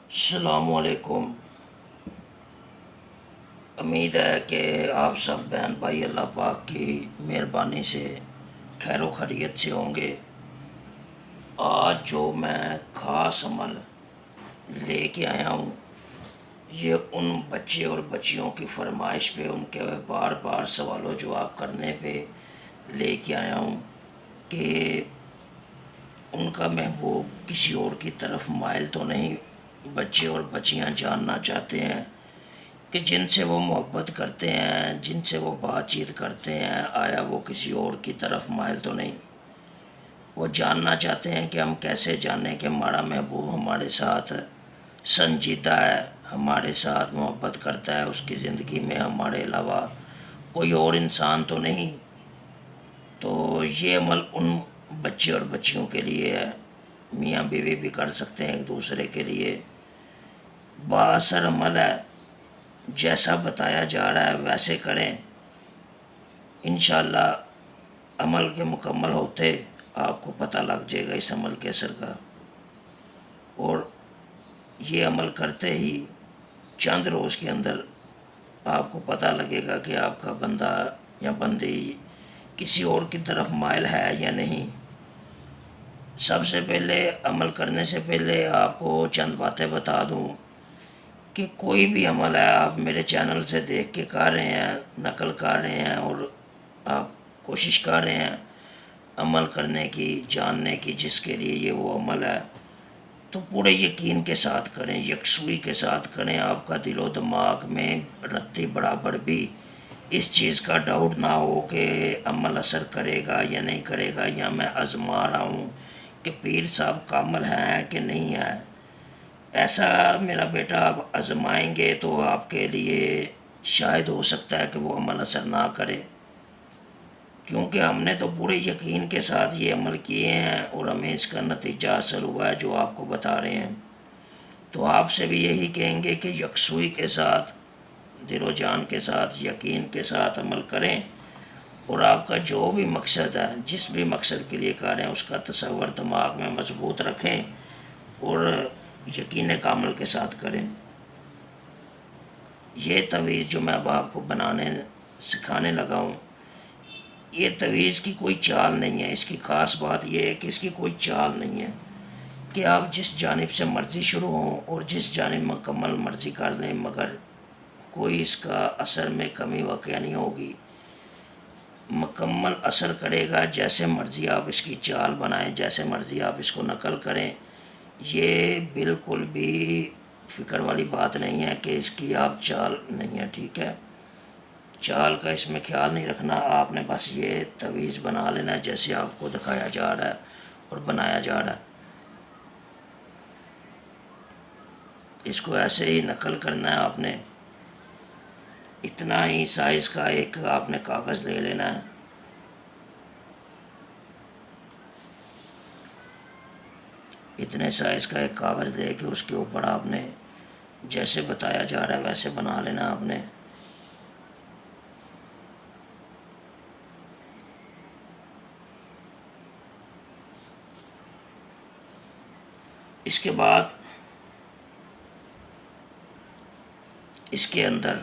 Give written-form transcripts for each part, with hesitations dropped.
السلام علیکم۔ امید ہے کہ آپ سب بہن بھائی اللہ پاک کی مہربانی سے خیر و خیریت سے ہوں گے۔ آج جو میں خاص عمل لے کے آیا ہوں یہ ان بچے اور بچیوں کی فرمائش پہ، ان کے بار بار سوال و جواب کرنے پہ لے کے آیا ہوں کہ ان کا محبوب کسی اور کی طرف مائل تو نہیں۔ بچے اور بچیاں جاننا چاہتے ہیں کہ جن سے وہ محبت کرتے ہیں، جن سے وہ بات چیت کرتے ہیں، آیا وہ کسی اور کی طرف مائل تو نہیں۔ وہ جاننا چاہتے ہیں کہ ہم کیسے جانیں کہ ہمارا محبوب ہمارے ساتھ سنجیدہ ہے، ہمارے ساتھ محبت کرتا ہے، اس کی زندگی میں ہمارے علاوہ کوئی اور انسان تو نہیں۔ تو یہ عمل ان بچے اور بچیوں کے لیے ہے، میاں بیوی بھی کر سکتے ہیں ایک دوسرے کے لیے۔ بااثر عمل ہے، جیسا بتایا جا رہا ہے ویسے کریں، انشاءاللہ عمل کے مکمل ہوتے آپ کو پتہ لگ جائے گا اس عمل کے اثر کا۔ اور یہ عمل کرتے ہی چند روز کے اندر آپ کو پتہ لگے گا کہ آپ کا بندہ یا بندی کسی اور کی طرف مائل ہے یا نہیں۔ سب سے پہلے عمل کرنے سے پہلے آپ کو چند باتیں بتا دوں کہ کوئی بھی عمل ہے آپ میرے چینل سے دیکھ کے کر رہے ہیں، نقل کر رہے ہیں اور آپ کوشش کر رہے ہیں عمل کرنے کی، جاننے کی، جس کے لیے یہ وہ عمل ہے، تو پورے یقین کے ساتھ کریں، یکسوئی کے ساتھ کریں۔ آپ کا دل و دماغ میں رتی برابر بھی اس چیز کا ڈاؤٹ نہ ہو کہ عمل اثر کرے گا یا نہیں کرے گا، یا میں آزما رہا ہوں کہ پیر صاحب کامل ہیں کہ نہیں ہے۔ ایسا میرا بیٹا آپ آزمائیں گے تو آپ کے لیے شاید ہو سکتا ہے کہ وہ عمل اثر نہ کرے، کیونکہ ہم نے تو پورے یقین کے ساتھ یہ عمل کیے ہیں اور ہمیں اس کا نتیجہ حاصل ہوا ہے جو آپ کو بتا رہے ہیں۔ تو آپ سے بھی یہی کہیں گے کہ یکسوئی کے ساتھ، دل و جان کے ساتھ، یقین کے ساتھ عمل کریں، اور آپ کا جو بھی مقصد ہے، جس بھی مقصد کے لیے کر رہے ہیں، اس کا تصور دماغ میں مضبوط رکھیں اور یقین کامل کے ساتھ کریں۔ یہ تویز جو میں اب آپ کو بنانے سکھانے لگا ہوں، یہ تویز کی کوئی چال نہیں ہے۔ اس کی خاص بات یہ ہے کہ اس کی کوئی چال نہیں ہے کہ آپ جس جانب سے مرضی شروع ہوں اور جس جانب مکمل مرضی کر لیں، مگر کوئی اس کا اثر میں کمی واقع نہیں ہوگی۔ مکمل اثر کرے گا، جیسے مرضی آپ اس کی چال بنائیں، جیسے مرضی آپ اس کو نقل کریں۔ یہ بالکل بھی فکر والی بات نہیں ہے کہ اس کی آپ چال نہیں ہے، ٹھیک ہے؟ چال کا اس میں خیال نہیں رکھنا، آپ نے بس یہ تویز بنا لینا ہے جیسے آپ کو دکھایا جا رہا ہے اور بنایا جا رہا ہے۔ اس کو ایسے ہی نقل کرنا ہے آپ نے۔ اتنا ہی سائز کا ایک آپ نے کاغذ لے لینا ہے، اتنے سائز کا ایک کاغذ لے کے اس کے اوپر آپ نے جیسے بتایا جا رہا ہے ویسے بنا لینا آپ نے۔ اس کے بعد اس کے اندر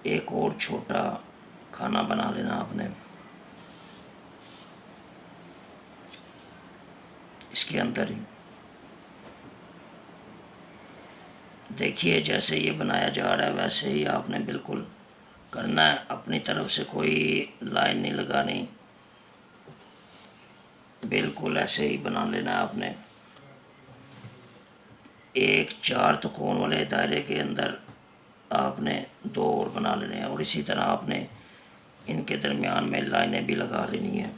ایک اور چھوٹا کھانا بنا لینا آپ نے۔ اس کے اندر ہی دیکھیے جیسے یہ بنایا جا رہا ہے ویسے ہی آپ نے بالکل کرنا ہے، اپنی طرف سے کوئی لائن نہیں لگانی، بالکل ایسے ہی بنا لینا ہے آپ نے۔ ایک 4 تکون والے دائرے کے اندر آپ نے 2 اور بنا لینے ہیں، اور اسی طرح آپ نے ان کے درمیان میں لائنیں بھی لگا لینی ہیں۔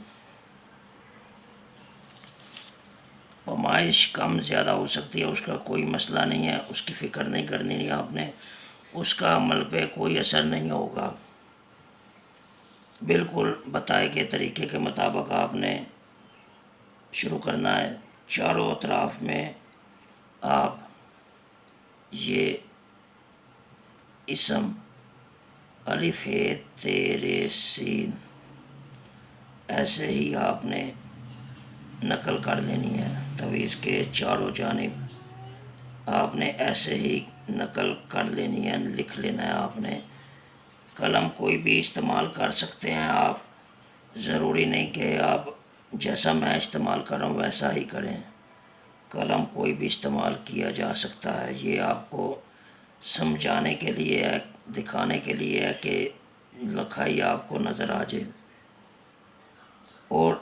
پیمائش کم زیادہ ہو سکتی ہے، اس کا کوئی مسئلہ نہیں ہے، اس کی فکر نہیں کرنی نہیں آپ نے، اس کا عمل پہ کوئی اثر نہیں ہوگا۔ بالکل بتائے گئے طریقے کے مطابق آپ نے شروع کرنا ہے۔ چاروں اطراف میں آپ یہ اسم الف ہے تیرے سین ایسے ہی آپ نے نقل کر لینی ہے تویز کے چاروں جانب۔ آپ نے ایسے ہی نقل کر لینی ہے، لکھ لینا ہے آپ نے۔ قلم کوئی بھی استعمال کر سکتے ہیں آپ، ضروری نہیں کہ آپ جیسا میں استعمال کر رہا ہوں ویسا ہی کریں۔ قلم کوئی بھی استعمال کیا جا سکتا ہے، یہ آپ کو سمجھانے کے لیے ہے، دکھانے کے لیے ہے کہ لکھائی آپ کو نظر آ جائے۔ اور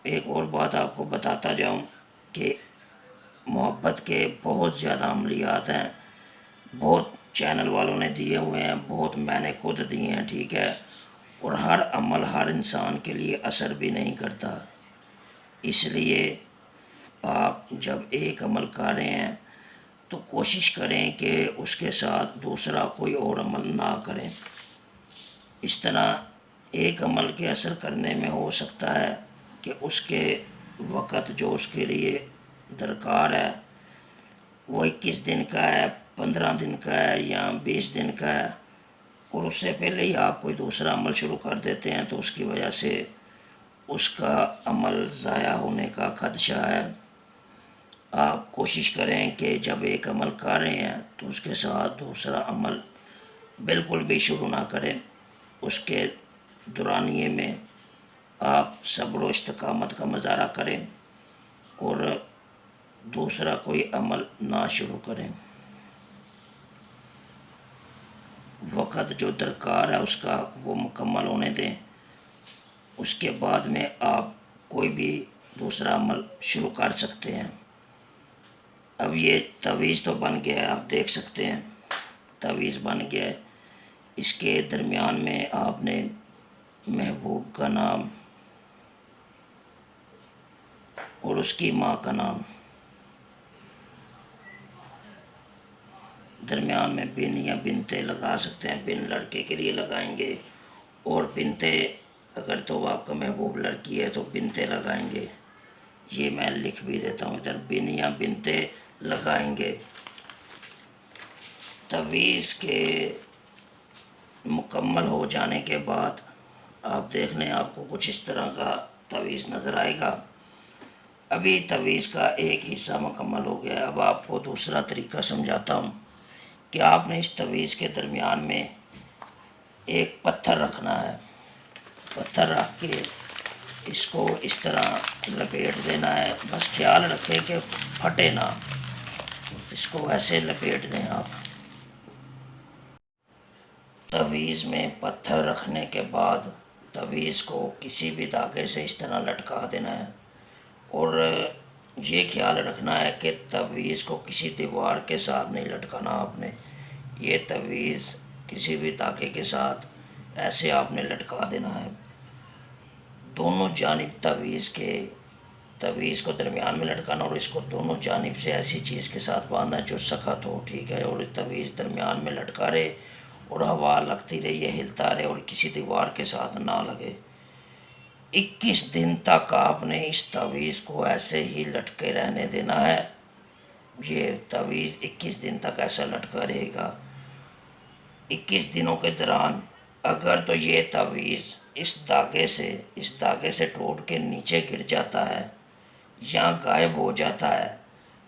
ایک اور بات آپ کو بتاتا جاؤں کہ محبت کے بہت زیادہ عملیات ہیں، بہت چینل والوں نے دیے ہوئے ہیں، بہت میں نے خود دیے ہیں، ٹھیک ہے، اور ہر عمل ہر انسان کے لیے اثر بھی نہیں کرتا۔ اس لیے آپ جب ایک عمل کر رہے ہیں تو کوشش کریں کہ اس کے ساتھ دوسرا کوئی اور عمل نہ کریں۔ اس طرح ایک عمل کے اثر کرنے میں ہو سکتا ہے کہ اس کے وقت جو اس کے لیے درکار ہے وہ 21 دن کا ہے، 15 دن کا ہے یا 20 دن کا ہے، اور اس سے پہلے ہی آپ کوئی دوسرا عمل شروع کر دیتے ہیں تو اس کی وجہ سے اس کا عمل ضائع ہونے کا خدشہ ہے۔ آپ کوشش کریں کہ جب ایک عمل کر رہے ہیں تو اس کے ساتھ دوسرا عمل بالکل بھی شروع نہ کریں۔ اس کے دورانیے میں آپ صبر و استقامت کا مظاہرہ کریں اور دوسرا کوئی عمل نہ شروع کریں۔ وقت جو درکار ہے اس کا وہ مکمل ہونے دیں، اس کے بعد میں آپ کوئی بھی دوسرا عمل شروع کر سکتے ہیں۔ اب یہ تعویذ تو بن گیا ہے، آپ دیکھ سکتے ہیں تعویذ بن گیا ہے۔ اس کے درمیان میں آپ نے محبوب کا نام اور اس کی ماں کا نام، درمیان میں بن یا بنتے لگا سکتے ہیں۔ بن لڑکے کے لیے لگائیں گے اور بنتے اگر تو آپ کا محبوب لڑکی ہے تو بنتے لگائیں گے۔ یہ میں لکھ بھی دیتا ہوں ادھر، بن یا بنتے لگائیں گے۔ تعویذ کے مکمل ہو جانے کے بعد آپ دیکھ لیں آپ کو کچھ اس طرح کا تعویذ نظر آئے گا۔ ابھی تعویذ کا ایک حصہ مکمل ہو گیا ہے، اب آپ کو دوسرا طریقہ سمجھاتا ہوں کہ آپ نے اس تعویذ کے درمیان میں ایک پتھر رکھنا ہے۔ پتھر رکھ کے اس کو اس طرح لپیٹ دینا ہے، بس خیال رکھیں کہ پھٹے نہ، اس کو ایسے لپیٹ دیں آپ۔ تعویذ میں پتھر رکھنے کے بعد تعویذ کو کسی بھی دھاگے سے اس طرح لٹکا دینا ہے، اور یہ خیال رکھنا ہے کہ تعویذ کو کسی دیوار کے ساتھ نہیں لٹکانا آپ نے۔ یہ تعویذ کسی بھی دھاگے کے ساتھ ایسے آپ نے لٹکا دینا ہے۔ دونوں جانب تعویذ کو درمیان میں لٹکانا اور اس کو دونوں جانب سے ایسی چیز کے ساتھ باندھنا جو سخت ہو، ٹھیک ہے، اور تعویذ درمیان میں لٹکا رہے اور ہوا لگتی رہے، یہ ہلتا رہے اور کسی دیوار کے ساتھ نہ لگے۔ 21 دن تک آپ نے اس تعویذ کو ایسے ہی لٹکے رہنے دینا ہے۔ یہ تعویذ 21 دن تک ایسا لٹکا رہے گا۔ 21 دنوں کے دوران اگر تو یہ تعویذ اس دھاگے سے ٹوٹ کے نیچے گر جاتا ہے یا غائب ہو جاتا ہے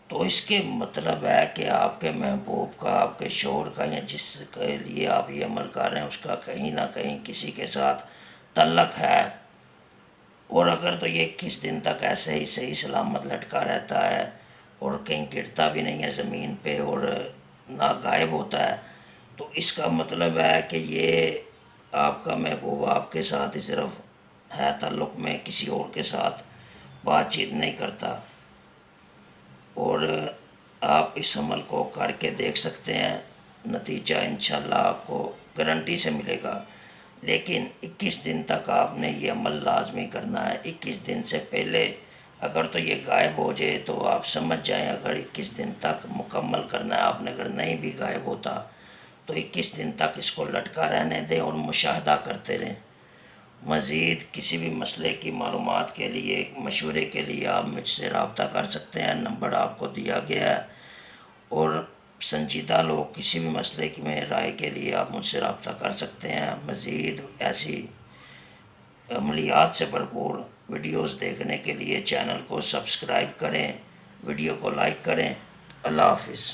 تو اس کے مطلب ہے کہ آپ کے محبوب کا، آپ کے شوہر کا یا جس کے لیے آپ یہ عمل کر رہے ہیں اس کا کہیں نہ کہیں کسی کے ساتھ تعلق ہے۔ اور اگر تو یہ 21 دن تک ایسے ہی صحیح سلامت لٹکا رہتا ہے اور کہیں گرتا بھی نہیں ہے زمین پہ اور نہ غائب ہوتا ہے تو اس کا مطلب ہے کہ یہ آپ کا محبوب آپ کے ساتھ ہی صرف ہے تعلق میں، کسی اور کے ساتھ بات چیت نہیں کرتا۔ اور آپ اس عمل کو کر کے دیکھ سکتے ہیں، نتیجہ انشاءاللہ آپ کو گارنٹی سے ملے گا۔ لیکن 21 دن تک آپ نے یہ عمل لازمی کرنا ہے۔ 21 دن سے پہلے اگر تو یہ غائب ہو جائے تو آپ سمجھ جائیں اگر 21 دن تک مکمل کرنا ہے آپ نے، اگر نہیں بھی غائب ہوتا تو 21 دن تک اس کو لٹکا رہنے دیں اور مشاہدہ کرتے رہیں۔ مزید کسی بھی مسئلے کی معلومات کے لیے، مشورے کے لیے آپ مجھ سے رابطہ کر سکتے ہیں، نمبر آپ کو دیا گیا ہے۔ اور سنجیدہ لوگ کسی بھی مسئلے میں رائے کے لیے آپ مجھ سے رابطہ کر سکتے ہیں۔ مزید ایسی عملیات سے بھرپور ویڈیوز دیکھنے کے لیے چینل کو سبسکرائب کریں، ویڈیو کو لائک کریں۔ اللہ حافظ۔